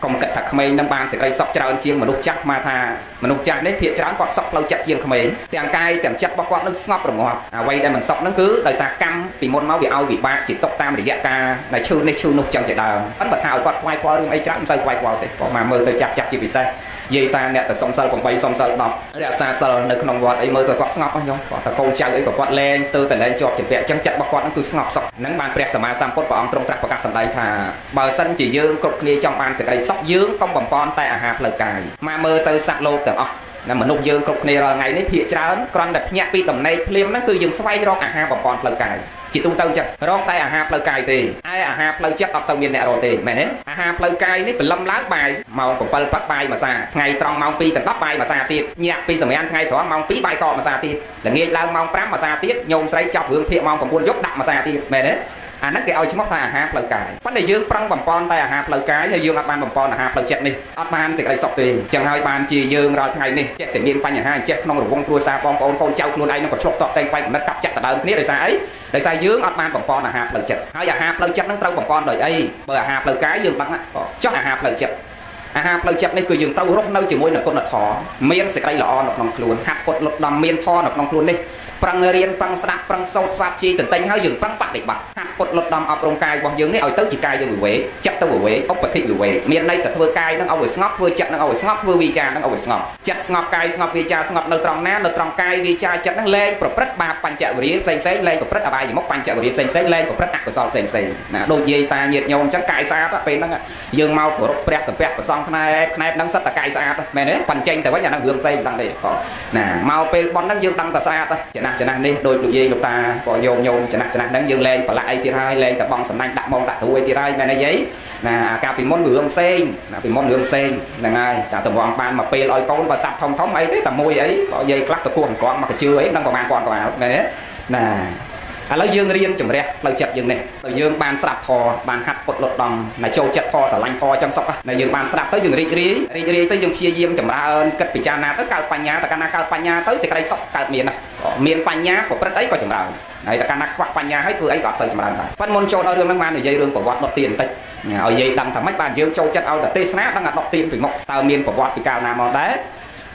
កុំគិតថាក្មេងនឹងបានសេចក្តីសុខច្រើនជាងមនុស្សចាស់មកថាមនុស្សចាស់នេះភាគច្រើនគាត់សុខផ្លូវចិត្តជាងក្មេងទាំងកាយទាំងចិត្តរបស់គាត់នឹងស្ងប់រងាប់អ្វីដែលមិនសុខហ្នឹងគឺដោយសារកម្មពីមុនមកវាឲ្យវិបាកជាទុកតាមរយៈការដែលឈឺនេះឈឺនោះចឹងជាដើមប៉ុន្តែបើថាឲ្យគាត់ខ្វាយខ្វល់រឿងអីច្រើនមិនសូវខ្វាយខ្វល់ទេគាត់មកមើលទៅចាស់ជាពិសេសនិយាយតាអ្នកទៅសុំសិល8សុំសិល10រក្សាសិលនៅក្នុងវត្តអីមើលទៅគាត់ស្ងប់អស់ញោមគាត់តែកូនចៅអីក៏គាត់លែងស្ទើរតែលែងជាប់ជំពាក់ចឹងចិត្តរបស់គាត់ហ្នឹងគឺស្ងប់សុខហ្នឹងបានព្រះសម្មាសម្ពុទ្ធព្រះអង្គទ្រង់ត្រាស់ប្រកាសសម្ដែងថាបើសិនជាយើងគ្រប់គ្នាចង់បានសេចក្តីសុខយើងកុំបំពន់តែអាហារផ្លូវកាយមកមើលទៅសត្វលោកទាំងអស់ណាមនុស្សយើងគ្រប់គ្នារាល់ថ្ងៃនេះភាគច្រើនគ្រាន់តែភ្ញាក់ពីដំណេកភ្លាមហ្នឹងគឺយើងស្វែងរកអាហារបំពន់ផ្លូវកាយជាទូទៅចឹងរកតែអាហារផ្លូវកាយទេឯអាហារផ្លូវចិត្តអត់សូវមានអ្នករកទេមែនទេអាហារផ្លូវកាយនេះព្រលឹមឡើងបាយម៉ោង7ព្រឹកបាយម្សាថ្ងៃត្រង់ម៉ោង2ដល់10បាយម្សាទៀតញាក់ពីសម្រាប់ថ្ងៃត្រង់ម៉ោង2បាយកកម្សាទៀតល្ងាចឡើងម៉ោង5ម្សាទៀតញោមស្រីចាប់រឿងភាកម៉ោង9យប់ដាក់ម្សាទៀតមែនទេអាហ្នឹងគេឲ្យឈ្មោះថាអាហារផ្លូវកាយប៉ុន្តែយើងប្រឹងបំពន់តែអាហារផ្លូវកាយហើយយើងអត់បានបំពន់អាហារផ្លូវចិត្តនេះអត់បានសេចក្តីសុខទេចឹងហើយបានជាយើងរាល់ថ្ងៃនេះចិត្តតែមានបញ្ហាចេះក្នុងរង្វង់គ្រួសារបងប្អូនកូនចៅខ្លួនឯងនឹងក៏ឆ្លុះតបតែងបែកកំណត់កាប់ចិត្តដដើមគ្នាដោយសារអីដោយសារយើងអត់បានបំពន់អាហារផ្លូវចិត្តហើយអាហារផ្លូវចិត្តហ្នឹងត្រូវបំពន់ដោយអីបើអាហារផ្លូវកាយយើងដឹងចុះអាហារផ្លូវចិត្តអាហារផ្លូវចិត្តនេះគឺយើងត្រូវរស់នៅជាមួយនឹងគុណធម៌មានសេចក្តីល្អនៅក្នុងខ្លួនហាត់ពុតលុតដំមានធម៌នៅក្នុងខ្លួននេះប្រឹងរៀនប្រឹងស្ដាប់ប្រឹងសូត្រស្វាប់ជីទន្ទិញហើយយើងប្រឹងបដិបត្តិហាត់ពុតលុតដំអប់រំកាយរបស់យើងនេះឲ្យទៅជាកាយយើងវិវេចិត្តទៅវិវេឧបតិវិវេមានន័យតែធ្វើកាយនឹងឲ្យស្ងប់ធ្វើចិត្តនឹងឲ្យស្ងប់ធ្វើវិចារនឹងឲ្យស្ងប់ចិត្តស្ងប់កាយស្ងប់វិចារស្ងប់នៅត្រង់ណានៅត្រង់កាយវិចារចិត្តនឹងលែងប្រព្រឹត្តបាបបញ្ចវរិយផ្សេងៗលែងប្រព្រឹត្តអបាយមុខបញ្ចវរិយផ្សេងៗលែងប្រព្រឹត្តអកុសលផ្សេងៗណាដូចយាយតាញាតិញោមអញ្ចឹងកាយស្អាតពេលហ្នឹងយើងមកគោរពព្រះសម្ពះប្រសង់ខ្នែហ្នឹងសិតតែកាយស្អាតមែនទេបញ្ចេញទៅវិញអាហ្នឹងរឿងផ្សេងមិនដឹងទេណាមកពេលប៉ុនហ្នឹងយើងដឹងតែស្អាតចំណាស់នេះដូចលោកយាយលោកតាក៏ញោមចំណាស់ហ្នឹងយើងលែងប្រឡាក់អីទៀតហើយលែងតែបងសំណាញ់ដាក់មកដាក់ត្រួយទៀតហើយមែនទេយាយណាកាលពីមុនរឿងផ្សេងណាពីមុនរឿងផ្សេងហ្នឹងហើយតែតំងបានមកពេលឲ្យកូនបើសាប់ធំអីទេតែមួយអីបើយាយខ្លះទៅគោះអង្គមកកជឿអីដឹងប្រហែលគាត់ក៏អត់មែនទេណាឥឡូវយើងរៀនជំរះផ្លូវចិត្តយើងនេះបើយើងបានស្ដាប់ធម៌បានហាត់ពុតលុតដំណចូលចិត្តធម៌ស្រឡាញ់ធម៌ចឹងសុខណាយើងបានស្ដាប់ទៅយើងរីករាយទៅយើងព្យាយាមចម្រើនគិតពិចារណាទៅកើតបញ្ញាតែកាលណាកើតបញ្ញាទៅសេចក្តីសុខកើតមានណាមានបញ្ញាប្រព្រឹត្តអីក៏ចម្រើនហើយតែកាលណាខ្វះបញ្ញាហើយធ្វើអីក៏អត់សូវចម្រើនដែរប៉ុន្តែមុនចូលដល់រឿងហ្នឹងបាននិយាយរឿងប្រវត្តិដុតទៀនបន្តិចឲ្យយាយដឹងថាម៉េចបានយើងចូលចិត្តឲ្យតែទេសនាដឹងថាដុតទៀនពីមុខតើមានប្រវត្តិពីកាលណាមកដែរ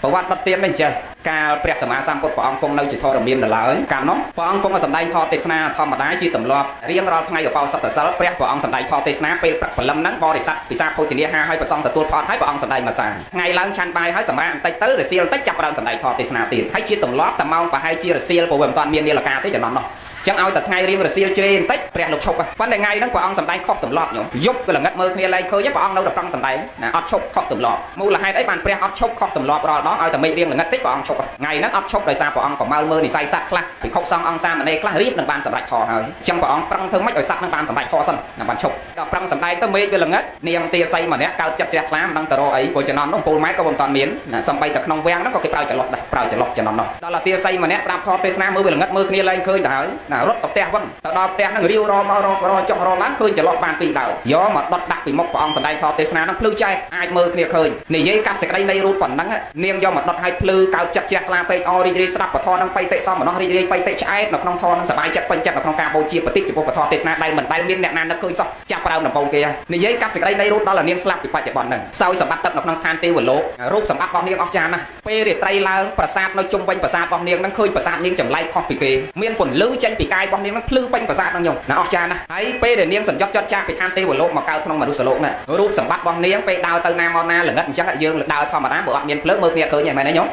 ប្រវត្តិដុតទៀននេះចេះកាលព្រះសម្មាសម្ពុទ្ធព្រះអង្គគង់នៅជាធរមាននៅឡើយកាលនោះព្រះអង្គគង់សម្ដែងធម៌ទេសនាធម្មតាជាទម្លាប់រៀងរាល់ថ្ងៃឧបោសថសិលព្រះអង្គសម្ដែងធម៌ទេសនាពេលព្រឹកព្រលឹមហ្នឹងបរិស័ទពិសាភោជនាហាឲ្យព្រះសង្ឃទទួលផលហើយព្រះអង្គសម្ដែងមួយសាថ្ងៃឡើងឆាន់បាយហើយសម្រាប់បន្តិចទៅរសៀលបន្តិចចាប់ផ្ដើមសម្ដែងធម៌ទេសនាទៀតហើយជាទម្លាប់តែម៉ោងប្រហែលជារសៀលព្រោះវាមិនទាន់មាននាឡិកាទេចំណន់នោះចឹងឲ្យតែថ្ងៃរៀងរសៀលជ្រេបន្តិចព្រះលោកឈប់ប៉ុន្តែថ្ងៃហ្នឹងព្រះអង្គសម្ដែងខុសទម្លាប់ញោមយប់វាល្ងឹតមើលគ្នាលែងឃើញព្រះអង្គនៅតែប្រឹងសម្ដែងណាអត់ឈប់ខុសទម្លាប់មូលហេតុអីបានព្រះអត់ឈប់ខុសទម្លាប់រាល់ដងឲ្យតែមេឃរៀងល្ងឹតតិចព្រះអង្គឈប់ថ្ងៃហ្នឹងអត់ឈប់ដោយសារព្រះអង្គប្រមើលមើលនិស័យសត្វខ្លះភិក្ខុសង្ឃអង្គសាមណេរខ្លះរៀបនឹងបានសម្រេចធម៌ហើយចឹងព្រះអង្គប្រឹងធ្វើម៉េចឲ្យសត្វនឹងបានសម្រេចធម៌សិនណាបានឈប់ដល់ប្រឹងសម្ដែងទៅមេឃវាល្ងឹតនាងទាសីម្នាក់កើតចិត្តជ្រះថ្លាមិនដឹងទៅរកអីព្រោះចំណន់នោះ7ម៉ែត្រក៏មិនតាន់មានណាសំបីតែក្នុងវាំងហ្នឹងក៏គេប្រើចលត់ដែរប្រើចលត់ចំណន់នោះដល់ទាសីម្នាក់ស្ដាប់ធម៌ទេសនាមើលវាល្ងឹតមើលគ្នាលែងឃើញទៅហើយណារត់ទៅផ្ទះវិញទៅដល់ផ្ទះហ្នឹងរាវរមករចុះរឡើងឃើញចន្លោះបានពីរដៅយកមកដុតដាក់ពីមុខព្រះអង្គសម្ដែងធម៌ទេសនាហ្នឹងភ្លឺចែកអាចមើលគ្នាឃើញនិយាយកាត់សេចក្តីនៃរូបប៉ុណ្ណឹងនាងយកមកដុតឲ្យភ្លឺកើតចិត្តជ្រះថ្លាពេកអរីករាយស្ដាប់ពធហ្នឹងបៃតិសមនោះរីករាយបៃតិឆ្អែតនៅក្នុងធម៌ហ្នឹងសប្បាយចិត្តពេញចិត្តនៅក្នុងការបូជាបតិចំពោះពធទេសនាដែលមិនដែលមានអ្នកណានឹកឃើញសោះចាប់ប្រើដំបងគេនិយាយកាត់សេចក្តីនៃរូបដល់នាងស្លាប់ពីបច្ចុប្បន្នហ្នឹងសោយសម្បត្តិទឹកនៅក្នុងស្ថានទេវលោករូបសម្បត្តិរបស់នាងអស្ចារ្យណាស់ពេលរាត្រីឡើងប្រាសាទនៅជុំវិញប្រាសាទរបស់នាងហ្នឹងឃើញប្រាសាទនាងចម្លែកខុសពីគេមានពន្លឺចេញពីកាយរបស់នាងហ្នឹងភ្លឺពេញប្រាសាទហ្នឹងញោមណាអស្ចារ្យណាស់ហើយពេលដែលនាងសញ្ញុតចត់ចាស់ពីឋានទេវលោកមកកើតក្នុងមនុស្សលោកណារូបសម្បត្តិរបស់នាងពេលដើរទៅណាមកណាល្ងឹតអញ្ចឹងយើងដើរធម្មតាបើអត់មានភ្លើងមើលគ្នាឃើញហ្នឹងមែនទេញោម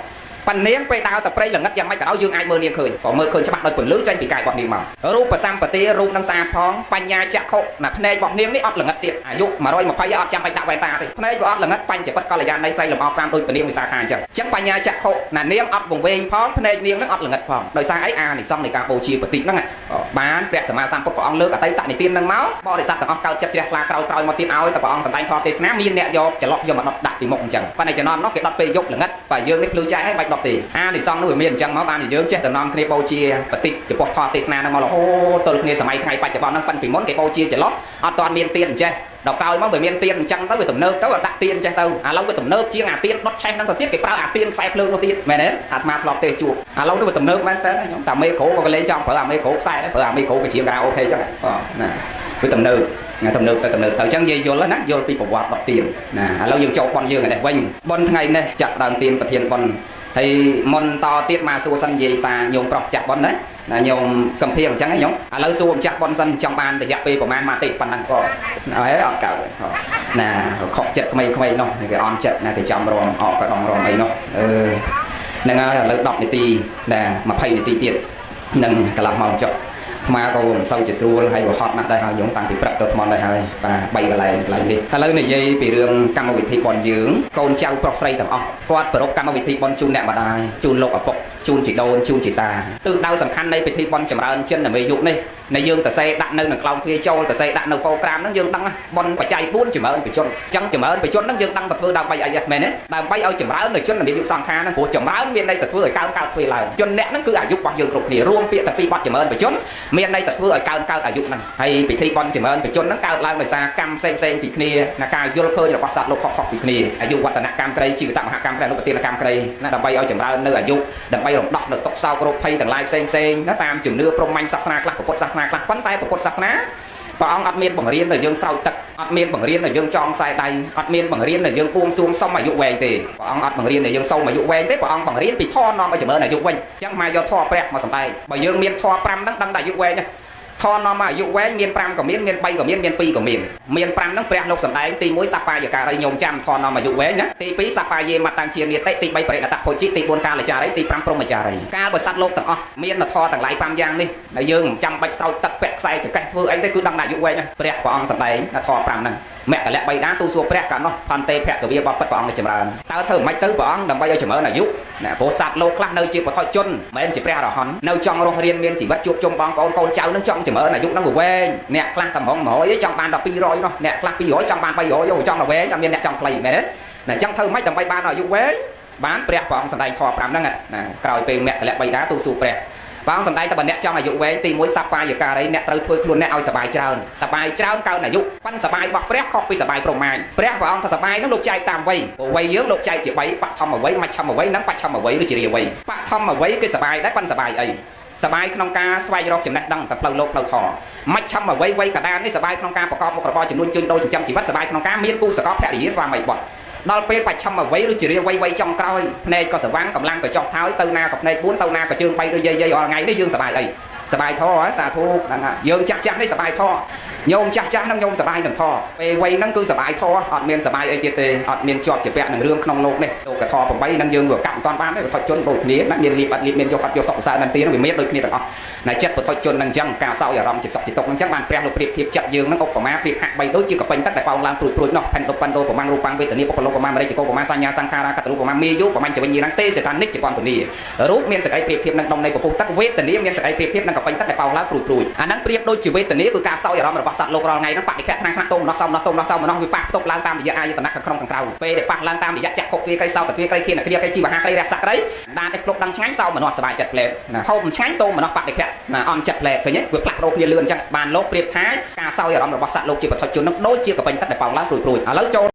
ប៉ុន្តែនាងពេលដើរទៅព្រៃល្ងឹតយ៉ាងម៉េចក៏ដោយយើងអាចមើលនាងឃើញព្រោះមើលឃើញច្បាស់ដោយពន្លឺចេញពីកាយរបស់នាងមករូបសម្បត្តិរូបនឹងស្អាតផងបញ្ញាចក្ខុណាភ្នែករបស់នាងនេះអត់ល្ងឹតទៀតអាយុ120អត់ចាំបាច់ដាក់វ៉ែនតាទេភ្នែកវាអត់ល្ងឹតបញ្ចពិតកល្យាណនៃសីលំអ5ដូចពនាងវិសាខាអញ្ចឹងបញ្ញាចក្ខុណានាងអត់វង្វេងផងភ្នែកនាងនឹងអត់ល្ងឹតផងដោយសារអីអានិសង្ឃនៃការបូជាបតិហ្នឹងបានព្រះសម្មាសម្ពុទ្ធព្រះអង្គលើកអតីតនិទានហ្នឹងមកបរិស័ទទាំងអស់កើតចិត្តជ្រះថ្លាក្រោយមកទៀតឲ្យតែព្រះអង្គសម្ដែងធម៌ទេសនាមានអ្នកយកចន្លោះយកមកដុតដាក់ពីមុខអញ្ចឹងប៉ុន្តែចំណន់នោះគេដុតពេលយប់ល្ងឹតបើយើងនេះភ្លឺចែកឲ្យបាច់ដុតទេអានិសង្ឃនោះវាមានអញ្ចឹងមកបានយើងចេះតែនាំគ្នាបូជាបតិចំពោះធម៌ទេសនាហ្នឹងមករហូតទល់គ្នាសម័យថ្ងៃបច្ចុប្បន្នហ្នឹងប៉ុន្តែពីមុនគេបូជាចន្លោះអត់ទាន់មានទៀនអញ្ចេះដល់ក្រោយមកវាមានទៀនអញ្ចឹងទៅវាទំនើបទៅដាក់ទៀនអញ្ចេះទៅឥឡូវវាទំនើបជាងអាទៀនដុតឆេះហ្នឹងទៅទៀតគេប្រើអាទៀនខ្សែភ្លើងនោះទៀតមែនទេអាត្មាធ្លាប់ទេជួបឥឡូវនេះវាទំនើបមែនតើខ្ញុំតែមេក្រូក៏លេងចង់ប្រើអាមេក្រូខ្សែប្រើអាមេក្រូក៏ជាងការអូខេអញ្ចឹងណាវាទំនើប ទំនើបទៅអញ្ចឹងនិយាយយល់ណាយល់ពីប្រវត្តិ10ទៀនណាឥឡូវយើងចូលប៉ុនយើងនេះវិញប៉ុនថ្ងៃនេះចាក់ដើមទៀនប្រធានប៉ុនហើយមុនតទៀតមកសួរសិននិយាយតាញោមប្រុសចាក់ប៉ុនណាញោមកំភៀងអញ្ចឹងញោមឥឡូវសួរម្ចាស់ប៉ុនសិនចង់បានរយៈពេលប្រហែលមកទេប៉ុណ្ណឹងក៏ហើយអត់កើតណាខកចិត្តក្មេងៗនោះគេអន់ចិត្តណាគេចាំរងអកក៏ដងរងអីនោះហ្នឹងហើយឥឡូវ10នាទីណា20នាទីទៀតនឹងកន្លះម៉ោងចុះថ្មក៏មិនសូវជាស្រួលហើយក៏ហត់ណាស់ដែរហើយយើងតាំងពីព្រឹកទៅថ្មដែរហើយបាទ3កន្លែងនេះឥឡូវនិយាយពីរឿងកម្មវិធីបន់យើងកូនចៅប្រុសស្រីទាំងអស់គាត់ប្រពកម្មវិធីបន់ជូនអ្នកម្ដាយជូនលោកឪពុកជូនជីដូនជូនជីតាទិសដៅសំខាន់នៃពិធីបន់ចម្រើនចិនដើម្បីយុគនេះនៃយើងតសេដាក់នៅក្នុងក្លោងទ្វារចូលតសេដាក់នៅពោក្រាមហ្នឹងយើងដឹងបន់បច្ច័យ4ចម្រើនបជនអញ្ចឹងចម្រើនបជនហ្នឹងយើងដឹងទៅធ្វើដើម្បីអីមែនទេដើម្បីឲ្យចម្រើននៅជននៃយុគសង្ខារហ្នឹងព្រោះចម្រើនមានន័យទៅធ្វើឲ្យកើនទ្វារឡើងជនអ្នកហ្នឹងគឺអាយុរបស់យើងគ្រប់គ្នារួមពាក្យតែពីបត់ចម្រើនបជនមានន័យទៅធ្វើឲ្យកើនអាយុហ្នឹងហើយពិធីបន់ចម្រើនបជនហ្នឹងកើតឡើងដោយសារកម្មផ្សេងពីគ្នាណាការយល់ឃើញរបស់សត្វលោកខុសពីគ្នាអាយុវឌ្ឍនកម្មក្រីជីវតមហាកម្មក្រីអនុប្រទានកម្មក្រីណាដើម្បីឲ្យចម្រើននៅអាយុដើម្បីរំដោះនៅទុក្ខសោករោគភ័យទាំងឡាយផ្សេងណាតាមជំនឿព្រហ្មញ្ញសាសនាខ្លះពុទ្ធសាសនាខ្លះប៉ុន្តែពុទ្ធសាសនាព្រះអង្គអត់មានបង្រៀនឲ្យយើងស្រោចទឹកអត់មានបង្រៀនឲ្យយើងចងខ្សែដៃអត់មានបង្រៀនឲ្យយើងបួងសួងសុំអាយុវែងទេព្រះអង្គអត់បង្រៀនឲ្យយើងសុំអាយុវែងទេព្រះអង្គបង្រៀនពីធម៌នាំឲ្យចម្រើនអាយុវិញអញ្ចឹងមកយកធម៌ព្រះមកសម្ដែងបើយើងមានធម៌5ហ្នឹងដឹងតែអាយុវែងណាធម៌នាំមកអាយុវែងមាន5ក៏មាន3ក៏មាន2ក៏មាន5ហ្នឹងព្រះលោកសម្ដែងទី1សប្បាយការីញោមចាំធម៌នាំអាយុវែងណាទី2សប្បាយេមតាំងជានិតិទី3បរិណតភោជិទី4កាលចារីទី5ព្រហ្មចារីកាលបើសត្វលោកទាំងអស់មានធម៌ទាំងឡាយ5យ៉ាងនេះដែលយើងមិនចាំបាច់សោចទឹកពាក់ខ្សែចកេះធ្វើអីទេគឺដឹងតែអាយុវែងណាព្រះអង្គសម្ដែងធម៌5ហ្នឹងមគ្គលៈបៃតាទូសួរព្រះកាលនោះផន្តេភគវាបបិទ្ធព្រះអង្គចម្រើនតើធ្វើមិនទៅព្រះអង្គដើម្បីឲ្យចម្រើនអាយុណាព្រោះសត្វលោកខ្លះនៅជាបុថុជនមិនមែនជាព្រះអរហន្តនៅចង់រស់រៀនមានជីវិតជួបជុំបងប្អូនកូនចៅនឹងចង់ចម្រើនអាយុនឹងវែងអ្នកខ្លះតែហ្មង100ចង់បានដល់200នោះអ្នកខ្លះ200ចង់បាន300យកចង់ដល់វែងអត់មានអ្នកចង់ខ្លីមែនទេណាអញ្ចឹងធ្វើមិនដើម្បីបានអាយុវែងបានព្រះអង្គសម្ដែងធម៌5ហ្នឹងណាក្រោយពេលមគ្គលៈបៃតាទូសួរព្រះព្រះអង្គសម្ដែងតែបើអ្នកចង់អាយុវែងទី1សប្បាយការីអ្នកត្រូវធ្វើខ្លួនអ្នកឲ្យសប្បាយច្រើនកើនអាយុប៉ិនសប្បាយរបស់ព្រះខុសពីសប្បាយព្រហ្មាញព្រះអង្គថាសប្បាយនោះលោកចែកតាមវ័យវ័យយើងលោកចែកជា3បឋមវ័យមជ្ឈិមវ័យនិងបច្ឆិមវ័យឬជារាវ័យបឋមវ័យគឺសប្បាយដែរប៉ិនសប្បាយអីសប្បាយក្នុងការស្វែងរកចំណេះដឹងទៅផ្លូវលោកផ្លូវធម៌មជ្ឈិមវ័យកដាននេះសប្បាយក្នុងការប្រកបមុខរបរជំនួញជួញដូរចិញ្ចឹមជីវិតសប្បាយក្នុងការមានគូសកលភរិយាស្វាមីបុត្រដល់ពេលបច្ឆិមវ័យឬជារាវ័យចុងក្រោយភ្នែកក៏ស្វាំងកម្លាំងក៏ចុះថោយទៅណាក៏ភ្នែក4ទៅណាក៏ជើង3ឬយាយរាល់ថ្ងៃនេះយើងសប្បាយអីសប្បាយធរសាធុហ្នឹងយើងចាស់នេះសប្បាយធរញោមចាស់ហ្នឹងញោមសប្បាយនឹងធរពេលវ័យហ្នឹងគឺសប្បាយធរអត់មានសប្បាយអីទៀតទេអត់មានជាប់ជាពាក់នឹងរឿងក្នុងលោកនេះលោកធរ8ហ្នឹងយើងវាកាប់មិនតាន់បានទេបុថុជនដូចគ្នាណាមានលៀបអត់លៀបមានយកអត់យកសុខសើនឹងទីហ្នឹងវាមានដូចគ្នាទាំងអស់ណាចិត្តបុថុជនហ្នឹងអញ្ចឹងការសោយអារម្មណ៍ជាសុខជាទុក្ខអញ្ចឹងបានព្រះលោកប្រៀបធៀបចិត្តយើងហ្នឹងឧបមាប្រៀបហាក់បីដូចជាកពេញទឹកដែលប៉ោងឡើងព្រួយនោះផែនតុបិនដោប្រមាំងរូបាំងវេទនាបុគ្គលុបប្រមាំងមរិជកោប្រមាំងសញ្ញាសង្ខារាកតរូបប្រមាំងមេយុប្រមាំងចវិញ្ញាណទេសេតានិកជាពន្ធនីរូបមានសក្តិប្រៀបធៀបនឹងដុំនៃពពុះទឹកវេទនាមានសក្តិប្រៀបធៀបនឹងកពេញទឹកដែលប៉ោងឡើងព្រួយអាហ្នឹងប្រៀបដូចជាវេទនាគឺការសោយអារម្មណ៍របស់សត្វលោករាល់ថ្ងៃហ្នឹងបដិខៈថ្នាំងថ្នាក់តោមនោះសោមនោះវាប៉ះផ្ទុកឡើងតាមរយៈអាយតនៈខាងក្នុងខាងក្រៅពេលដែលប៉ះឡើងតាមរយៈចក្ខុទ្វាក្រីសោតទ្វាក្រីខៀនគ្រាក្រីជីវហាក្រីរះសក្រីដានឯភ្លុកដឹងឆ្ងាញ់សោមនោះសบายចិត្តផ្លែណាហូបមិនឆ្ងាញ់តោមនោះបដិខៈណាអន់ចិត្តផ្លែឃើញទេវាផ្លាស់ប្ដូរគ្នាលឿនអញ្ចឹងបានលោកប្រៀបថាការសោយអារម្មណ៍របស់សត្វលោកជាបុថុជននឹងដូចជាកពេញទឹកដែលប៉ោងឡើងព្រួយឥឡូវចូល